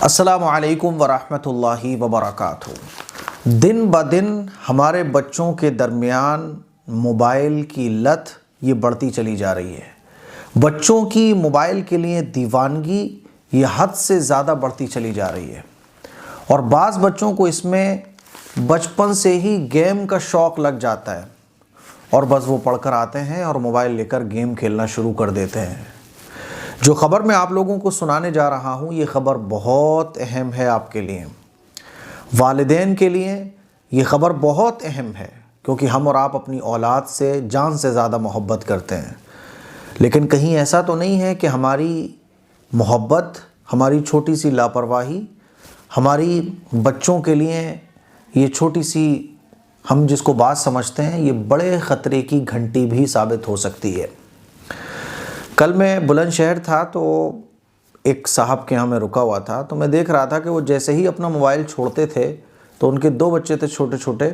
अस्सलामुअलैकुम वरहमतुल्लाहि वबरकातुहू। दिन ब दिन हमारे बच्चों के दरमियान मोबाइल की लत ये बढ़ती चली जा रही है। बच्चों की मोबाइल के लिए दीवानगी ये हद से ज़्यादा बढ़ती चली जा रही है और बाज़ बच्चों को इसमें बचपन से ही गेम का शौक़ लग जाता है और बस वो पढ़कर आते हैं और मोबाइल लेकर गेम खेलना शुरू कर देते हैं। जो ख़बर मैं आप लोगों को सुनाने जा रहा हूँ ये ख़बर बहुत अहम है आपके लिए, वालिदैन के लिए ये ख़बर बहुत अहम है क्योंकि हम और आप अपनी औलाद से जान से ज़्यादा मोहब्बत करते हैं। लेकिन कहीं ऐसा तो नहीं है कि हमारी मोहब्बत, हमारी छोटी सी लापरवाही हमारी बच्चों के लिए ये छोटी सी हम जिसको बात समझते हैं ये बड़े ख़तरे की घंटी भी साबित हो सकती है। कल मैं बुलंदशहर था तो एक साहब के यहाँ मैं रुका हुआ था तो मैं देख रहा था कि वो जैसे ही अपना मोबाइल छोड़ते थे तो उनके 2 बच्चे थे छोटे छोटे,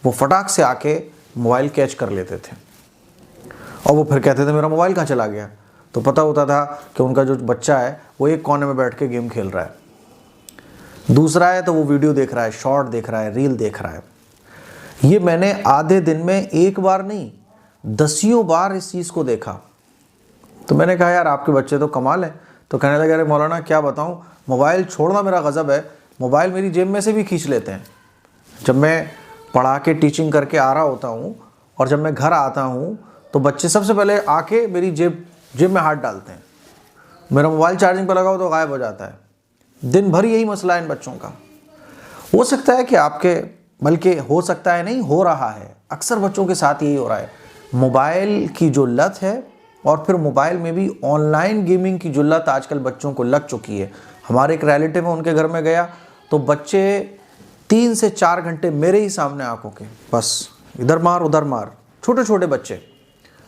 वो फटाक से आके मोबाइल कैच कर लेते थे और वो फिर कहते थे मेरा मोबाइल कहाँ चला गया। तो पता होता था कि उनका जो बच्चा है वो एक कोने में बैठ के गेम खेल रहा है, दूसरा है तो वो वीडियो देख रहा है, शॉर्ट देख रहा है, रील देख रहा है। ये मैंने आधे दिन में एक बार नहीं दसियों बार इस चीज़ को देखा। तो मैंने कहा यार आपके बच्चे तो कमाल है। तो कहने लगे अरे मौलाना क्या बताऊं, मोबाइल छोड़ना मेरा गज़ब है, मोबाइल मेरी जेब में से भी खींच लेते हैं। जब मैं पढ़ा के टीचिंग करके आ रहा होता हूं और जब मैं घर आता हूं तो बच्चे सबसे पहले आके मेरी जेब में हाथ डालते हैं। मेरा मोबाइल चार्जिंग पर लगा हो तो गायब हो जाता है। दिन भर यही मसला है इन बच्चों का। हो सकता है कि आपके, बल्कि हो सकता है नहीं, हो रहा है, अक्सर बच्चों के साथ यही हो रहा है। मोबाइल की जो लत है और फिर मोबाइल में भी ऑनलाइन गेमिंग की जो लत आजकल बच्चों को लग चुकी है। हमारे एक रिलेटिव है, उनके घर में गया तो बच्चे 3 से 4 घंटे मेरे ही सामने आंखों के बस इधर मार उधर मार, छोटे छोटे बच्चे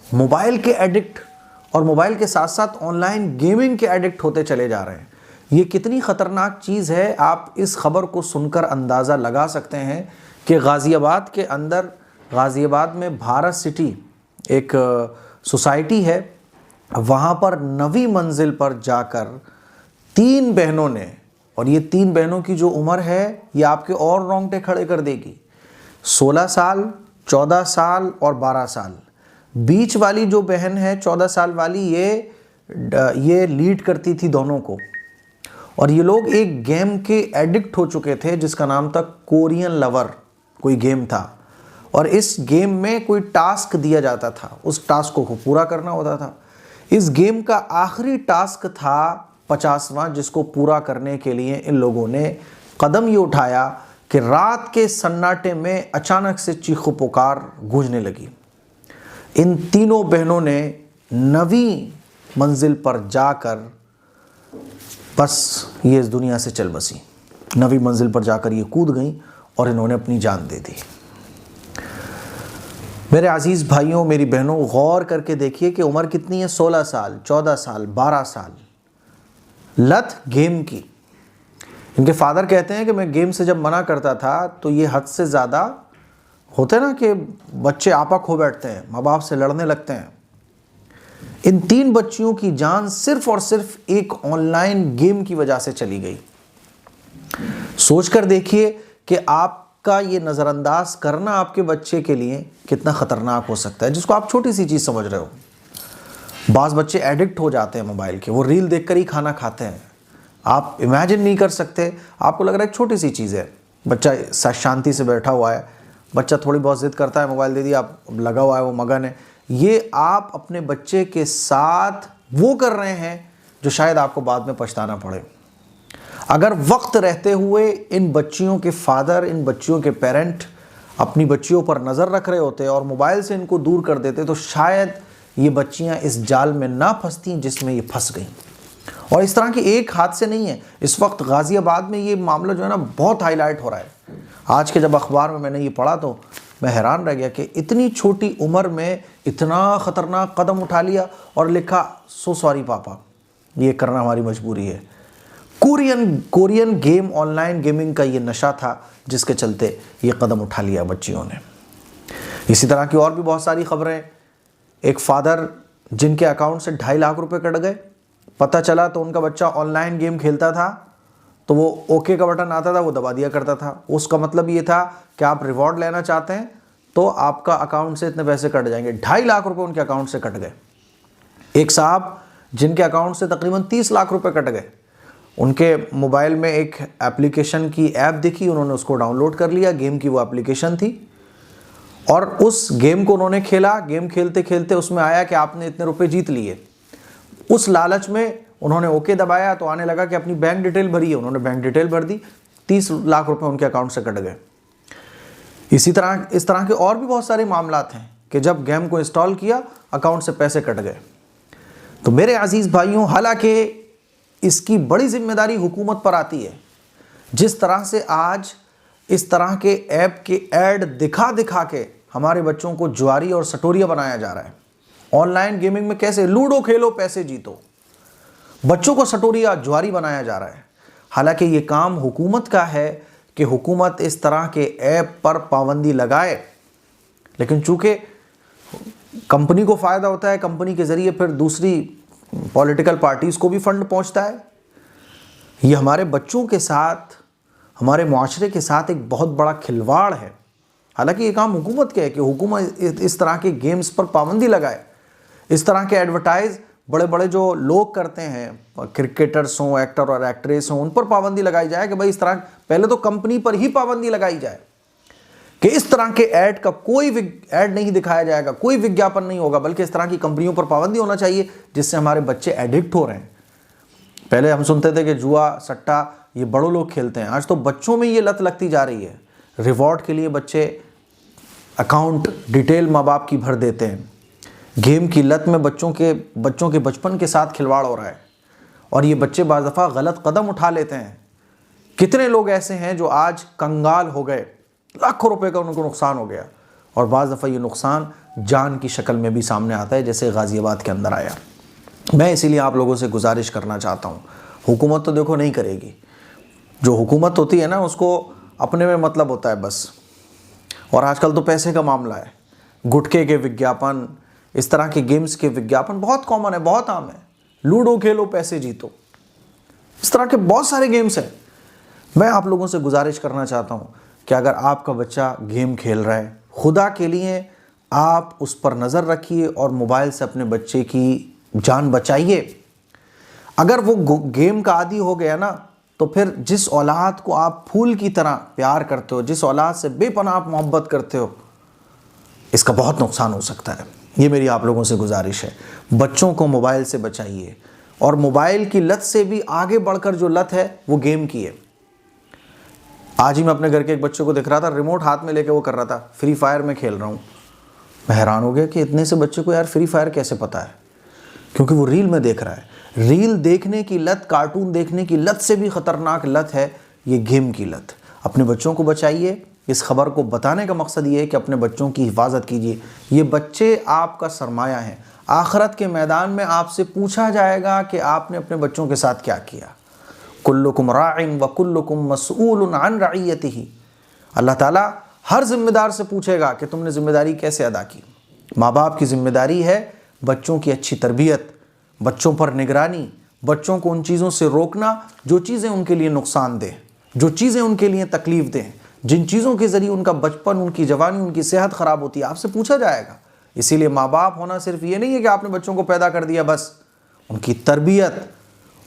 मोबाइल के एडिक्ट और मोबाइल के साथ साथ ऑनलाइन गेमिंग के एडिक्ट होते चले जा रहे हैं। ये कितनी ख़तरनाक चीज़ है आप इस खबर को सुनकर अंदाज़ा लगा सकते हैं कि गाज़ियाबाद के अंदर, गाज़ियाबाद में भारत सिटी एक सोसाइटी है, वहाँ पर 9वीं मंजिल पर जाकर 3 बहनों ने, और ये 3 बहनों की जो उम्र है ये आपके और रोंगटे खड़े कर देगी, 16 साल, 14 साल और 12 साल। बीच वाली जो बहन है 14 साल वाली ये लीड करती थी दोनों को और ये लोग एक गेम के एडिक्ट हो चुके थे जिसका नाम था कोरियन लवर, कोई गेम था और इस गेम में कोई टास्क दिया जाता था, उस टास्क को पूरा करना होता था। इस गेम का आखिरी टास्क था 50वां, जिसको पूरा करने के लिए इन लोगों ने कदम ये उठाया कि रात के सन्नाटे में अचानक से चीखो पुकार गूंजने लगी। इन तीनों बहनों ने 9वीं मंजिल पर जाकर बस ये इस दुनिया से चल बसी। 9वीं मंजिल पर जाकर ये कूद गई और इन्होंने अपनी जान दे दी। मेरे अजीज़ भाइयों, मेरी बहनों, गौर करके देखिए कि उम्र कितनी है, 16 साल, 14 साल, 12 साल। लत गेम की। इनके फादर कहते हैं कि मैं गेम से जब मना करता था तो ये हद से ज़्यादा होते हैं ना कि बच्चे आपा खो बैठते हैं, माँ बाप से लड़ने लगते हैं। इन 3 बच्चियों की जान सिर्फ और सिर्फ एक ऑनलाइन गेम की वजह से चली गई। सोचकर देखिए कि आपका ये नज़रअंदाज करना आपके बच्चे के लिए कितना ख़तरनाक हो सकता है, जिसको आप छोटी सी चीज़ समझ रहे हो। बाज़ बच्चे एडिक्ट हो जाते हैं मोबाइल के, वो रील देखकर ही खाना खाते हैं। आप इमेजिन नहीं कर सकते, आपको लग रहा है एक छोटी सी चीज़ है, बच्चा शांति से बैठा हुआ है, बच्चा थोड़ी बहुत ज़िद करता है, मोबाइल दे दिया, आप लगा हुआ है, वो मगन है। ये आप अपने बच्चे के साथ वो कर रहे हैं जो शायद आपको बाद में पछताना पड़े। अगर वक्त रहते हुए इन बच्चियों के फादर, इन बच्चियों के पेरेंट अपनी बच्चियों पर नज़र रख रहे होते और मोबाइल से इनको दूर कर देते तो शायद ये बच्चियां इस जाल में ना फंसती जिसमें ये फंस गई। और इस तरह की एक हाथ से नहीं है, इस वक्त गाज़ियाबाद में ये मामला जो है ना बहुत हाईलाइट हो रहा है। आज के जब अखबार में मैंने ये पढ़ा तो मैं हैरान रह गया कि इतनी छोटी उम्र में इतना ख़तरनाक कदम उठा लिया और लिखा सो सॉरी पापा, ये करना हमारी मजबूरी है। कोरियन गेम, ऑनलाइन गेमिंग का ये नशा था जिसके चलते ये कदम उठा लिया बच्चियों ने। इसी तरह की और भी बहुत सारी खबरें। एक फादर जिनके अकाउंट से 2.5 लाख रुपए कट गए, पता चला तो उनका बच्चा ऑनलाइन गेम खेलता था तो वो ओके का बटन आता था, वो दबा दिया करता था। उसका मतलब ये था कि आप रिवॉर्ड लेना चाहते हैं तो आपका अकाउंट से इतने पैसे कट जाएंगे। 2.5 लाख रुपए उनके अकाउंट से कट गए। एक साहब जिनके अकाउंट से तकरीबन 30 लाख रुपए कट गए, उनके मोबाइल में एक एप्लीकेशन की ऐप दिखी, उन्होंने उसको डाउनलोड कर लिया, गेम की वो एप्लीकेशन थी, और उस गेम को उन्होंने खेला। गेम खेलते खेलते उसमें आया कि आपने इतने रुपए जीत लिए। उस लालच में उन्होंने ओके दबाया तो आने लगा कि अपनी बैंक डिटेल भरी है। उन्होंने बैंक डिटेल भर दी, 30 लाख रुपए उनके अकाउंट से कट गए। इस तरह के और भी बहुत सारे मामलात हैं कि जब गेम को इंस्टॉल किया, अकाउंट से पैसे कट गए। तो मेरे अजीज़ भाइयों, हालांकि इसकी बड़ी जिम्मेदारी हुकूमत पर आती है। जिस तरह से आज इस तरह के ऐप के ऐड दिखा दिखा के हमारे बच्चों को जुआरी और सटोरिया बनाया जा रहा है। ऑनलाइन गेमिंग में कैसे लूडो खेलो पैसे जीतो, बच्चों को सटोरिया जुआरी बनाया जा रहा है। हालांकि ये काम हुकूमत का है कि हुकूमत इस तरह के ऐप पर पाबंदी लगाए, लेकिन चूंकि कंपनी को फ़ायदा होता है, कंपनी के ज़रिए फिर दूसरी पॉलिटिकल पार्टीज़ को भी फंड पहुंचता है। ये हमारे बच्चों के साथ, हमारे मुआशरे के साथ एक बहुत बड़ा खिलवाड़ है। हालांकि ये काम हुकूमत का है कि हुकूमत इस तरह के गेम्स पर पाबंदी लगाए। इस तरह के एडवर्टाइज बड़े बड़े जो लोग करते हैं, क्रिकेटर्स हों, एक्टर और एक्ट्रेस हों, उन पर पाबंदी लगाई जाए कि भाई इस तरह, पहले तो कंपनी पर ही पाबंदी लगाई जाए कि इस तरह के ऐड का कोई ऐड नहीं दिखाया जाएगा, कोई विज्ञापन नहीं होगा, बल्कि इस तरह की कंपनियों पर पाबंदी होना चाहिए जिससे हमारे बच्चे एडिक्ट हो रहे हैं। पहले हम सुनते थे कि जुआ सट्टा ये बड़ों लोग खेलते हैं, आज तो बच्चों में ये लत लगती जा रही है। रिवॉर्ड के लिए बच्चे अकाउंट डिटेल माँ बाप की भर देते हैं। गेम की लत में बच्चों के बचपन के साथ खिलवाड़ हो रहा है, और ये बच्चे बाज़ दफ़ा गलत कदम उठा लेते हैं। कितने लोग ऐसे हैं जो आज कंगाल हो गए, लाखों रुपए का उनको नुकसान हो गया, और बाज़ दफ़ा ये नुकसान जान की शक्ल में भी सामने आता है, जैसे गाज़ियाबाद के अंदर आया। मैं इसीलिए आप लोगों से गुजारिश करना चाहता हूँ, हुकूमत तो देखो नहीं करेगी, जो हुकूमत होती है ना उसको अपने में मतलब होता है बस। और आजकल तो पैसे का मामला है, गुटखे के विज्ञापन, इस तरह के गेम्स के विज्ञापन बहुत कॉमन है, बहुत आम है। लूडो खेलो पैसे जीतो, इस तरह के बहुत सारे गेम्स हैं। मैं आप लोगों से गुजारिश करना चाहता हूँ कि अगर आपका बच्चा गेम खेल रहा है, खुदा के लिए आप उस पर नज़र रखिए और मोबाइल से अपने बच्चे की जान बचाइए। अगर वो गेम का आदी हो गया ना, तो फिर जिस औलाद को आप फूल की तरह प्यार करते हो, जिस औलाद से बेपनाह आप मोहब्बत करते हो, इसका बहुत नुकसान हो सकता है। ये मेरी आप लोगों से गुजारिश है, बच्चों को मोबाइल से बचाइए। और मोबाइल की लत से भी आगे बढ़कर जो लत है वो गेम की है। आज ही मैं अपने घर के एक बच्चे को देख रहा था, रिमोट हाथ में लेके वो कर रहा था, फ्री फायर में खेल रहा हूँ। मैं हैरान हो गया कि इतने से बच्चे को यार फ्री फायर कैसे पता है, क्योंकि वो रील में देख रहा है। रील देखने की लत, कार्टून देखने की लत से भी ख़तरनाक लत है ये गेम की लत। अपने बच्चों को बचाइए। इस खबर को बताने का मकसद ये है कि अपने बच्चों की हिफाजत कीजिए। ये बच्चे आपका सरमाया हैं। आखिरत के मैदान में आपसे पूछा जाएगा कि आपने अपने बच्चों के साथ क्या किया। कुल्लुकुम राइन व कुल्लुकुम मसऊलुन अन रइयतिही। अल्लाह ताला हर जिम्मेदार से पूछेगा कि तुमने जिम्मेदारी कैसे अदा की। माँ बाप की जिम्मेदारी है बच्चों की अच्छी तरबियत, बच्चों पर निगरानी, बच्चों को उन चीज़ों से रोकना जो चीज़ें उनके लिए नुकसान दें, जो चीज़ें उनके लिए तकलीफ़ दें, जिन चीज़ों के ज़रिए उनका बचपन, उनकी जवानी, उनकी सेहत ख़राब होती है, आपसे पूछा जाएगा। इसीलिए माँ बाप होना सिर्फ ये नहीं है कि आपने बच्चों को पैदा कर दिया बस, उनकी तरबियत,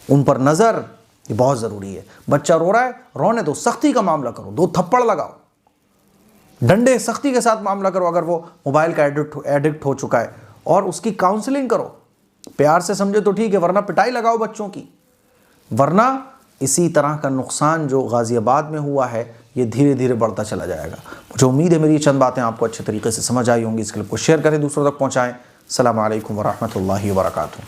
उन पर नज़र, ये बहुत ज़रूरी है। बच्चा रो रहा है, रोने दो, सख्ती का मामला करो, 2 थप्पड़ लगाओ, डंडे सख्ती के साथ मामला करो अगर वो मोबाइल का एडिक्ट हो चुका है, और उसकी काउंसलिंग करो। प्यार से समझे तो ठीक है, वरना पिटाई लगाओ बच्चों की। वरना इसी तरह का नुकसान जो गाज़ियाबाद में हुआ है ये धीरे धीरे बढ़ता चला जाएगा। मुझे उम्मीद है मेरी चंद बातें आपको अच्छे तरीके से समझ आई होंगी। इस क्लिप को शेयर करें, दूसरों तक पहुँचाएँ। अस्सलामु अलैकुम व रहमतुल्लाहि व बरकातुहू।